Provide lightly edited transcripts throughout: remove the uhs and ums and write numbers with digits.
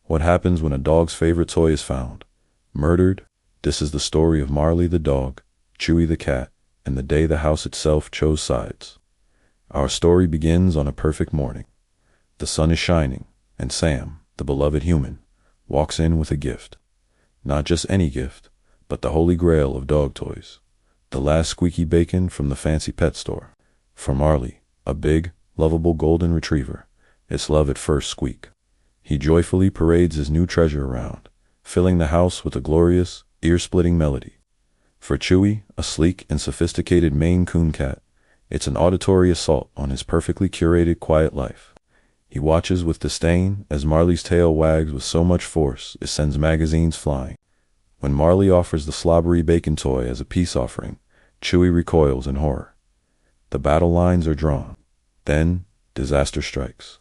What happens when a dog's favorite toy is found? Murdered? This is the story of Marley the dog, Chewie the cat, and the day the house itself chose sides. Our story begins on a perfect morning. The sun is shining, and Sam, the beloved human, walks in with a gift. Not just any gift, but the holy grail of dog toys. The last squeaky bacon from the fancy pet store. For Marley, a big, lovable golden retriever, it's love at first squeak. He joyfully parades his new treasure around, filling the house with a glorious, ear-splitting melody. For Chewie, a sleek and sophisticated Maine Coon cat, it's an auditory assault on his perfectly curated quiet life. He watches with disdain as Marley's tail wags with so much force it sends magazines flying. When Marley offers the slobbery bacon toy as a peace offering, Chewie recoils in horror. The battle lines are drawn. Then, disaster strikes.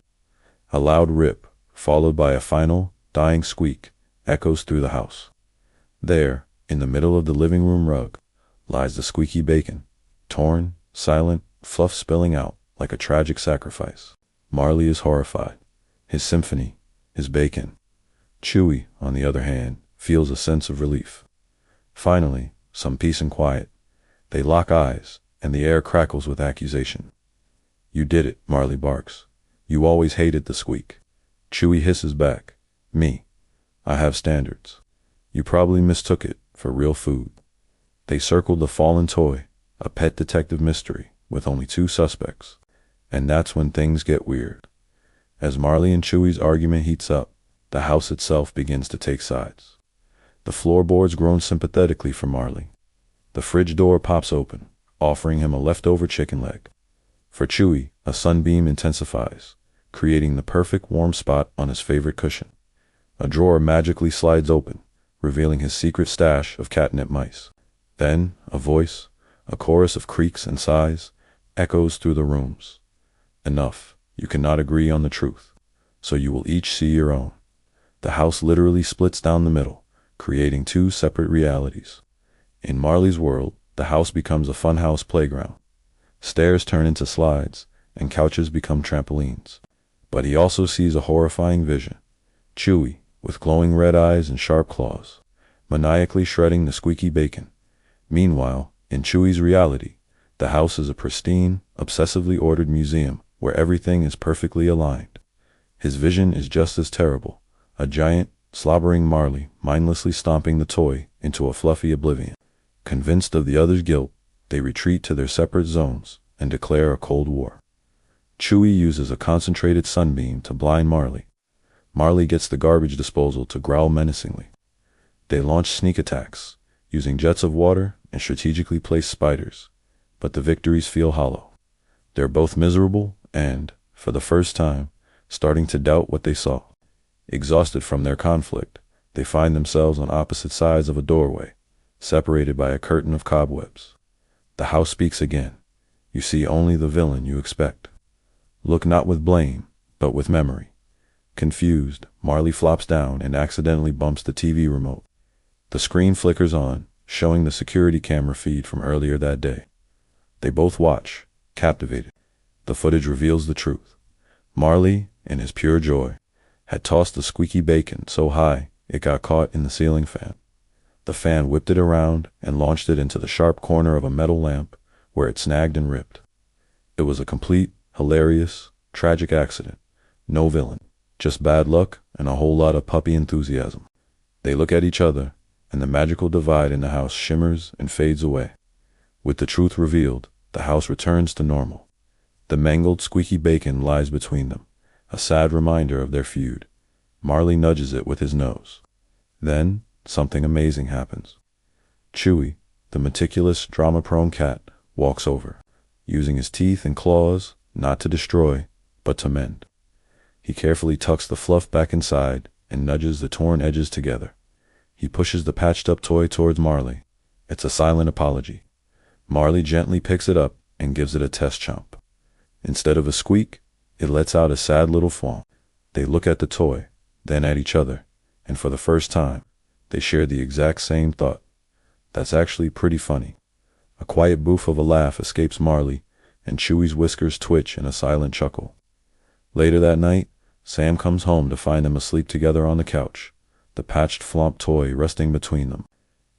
A loud rip, followed by a final, dying squeak, echoes through the house. There, in the middle of the living room rug, lies the squeaky bacon, torn, silent, fluff spilling out like a tragic sacrifice. Marley is horrified. His symphony, his bacon. Chewie, on the other hand, feels a sense of relief. Finally, some peace and quiet. They lock eyes, and the air crackles with accusation. "You did it," Marley barks. "You always hated the squeak." Chewie hisses back. "Me. I have standards. You probably mistook it for real food." They circled the fallen toy, a pet detective mystery, with only 2 suspects. And that's when things get weird. As Marley and Chewie's argument heats up, the house itself begins to take sides. The floorboards groan sympathetically for Marley. The fridge door pops open, offering him a leftover chicken leg. For Chewie, a sunbeam intensifies, creating the perfect warm spot on his favorite cushion. A drawer magically slides open, revealing his secret stash of catnip mice. Then, a voice, a chorus of creaks and sighs, echoes through the rooms. "Enough. You cannot agree on the truth, so you will each see your own." The house literally splits down the middle, creating 2 separate realities. In Marley's world, the house becomes a funhouse playground. Stairs turn into slides, and couches become trampolines. But he also sees a horrifying vision. Chewie, with glowing red eyes and sharp claws, maniacally shredding the squeaky bacon. Meanwhile, in Chewie's reality, the house is a pristine, obsessively ordered museum where everything is perfectly aligned. His vision is just as terrible, a giant, slobbering Marley mindlessly stomping the toy into a fluffy oblivion. Convinced of the other's guilt, they retreat to their separate zones and declare a cold war. Chewie uses a concentrated sunbeam to blind Marley. Marley gets the garbage disposal to growl menacingly. They launch sneak attacks, using jets of water and strategically placed spiders, but the victories feel hollow. They're both miserable and, for the first time, starting to doubt what they saw. Exhausted from their conflict, they find themselves on opposite sides of a doorway, separated by a curtain of cobwebs. The house speaks again. You see only the villain you expect. Look not with blame, but with memory. Confused, Marley flops down and accidentally bumps the TV remote. The screen flickers on, showing the security camera feed from earlier that day. They both watch, captivated. The footage reveals the truth. Marley, in his pure joy, had tossed the squeaky bacon so high it got caught in the ceiling fan. The fan whipped it around and launched it into the sharp corner of a metal lamp, where it snagged and ripped. It was a complete, hilarious, tragic accident. No villain, just bad luck and a whole lot of puppy enthusiasm. They look at each other, and the magical divide in the house shimmers and fades away. With the truth revealed, the house returns to normal. The mangled squeaky bacon lies between them, a sad reminder of their feud. Marley nudges it with his nose. Then, something amazing happens. Chewie, the meticulous, drama-prone cat, walks over, using his teeth and claws not to destroy, but to mend. He carefully tucks the fluff back inside and nudges the torn edges together. He pushes the patched-up toy towards Marley. It's a silent apology. Marley gently picks it up and gives it a test chomp. Instead of a squeak, it lets out a sad little fawn. They look at the toy, then at each other, and for the first time, they share the exact same thought. That's actually pretty funny. A quiet boof of a laugh escapes Marley, and Chewie's whiskers twitch in a silent chuckle. Later that night, Sam comes home to find them asleep together on the couch, the patched Flomp toy resting between them.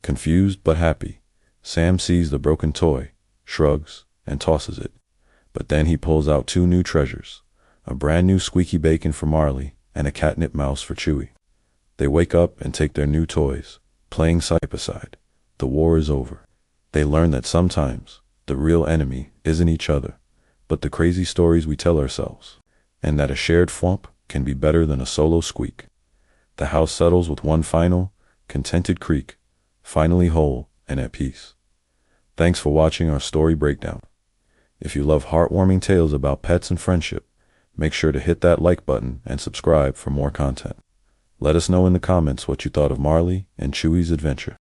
Confused but happy, Sam sees the broken toy, shrugs, and tosses it. But then he pulls out two new treasures, a brand new squeaky bacon for Marley and a catnip mouse for Chewie. They wake up and take their new toys, playing side by side. The war is over. They learn that sometimes the real enemy isn't each other, but the crazy stories we tell ourselves, and that a shared flump can be better than a solo squeak. The house settles with one final, contented creak, finally whole and at peace. Thanks for watching our story breakdown. If you love heartwarming tales about pets and friendship, make sure to hit that like button and subscribe for more content. Let us know in the comments what you thought of Marley and Chewie's adventure.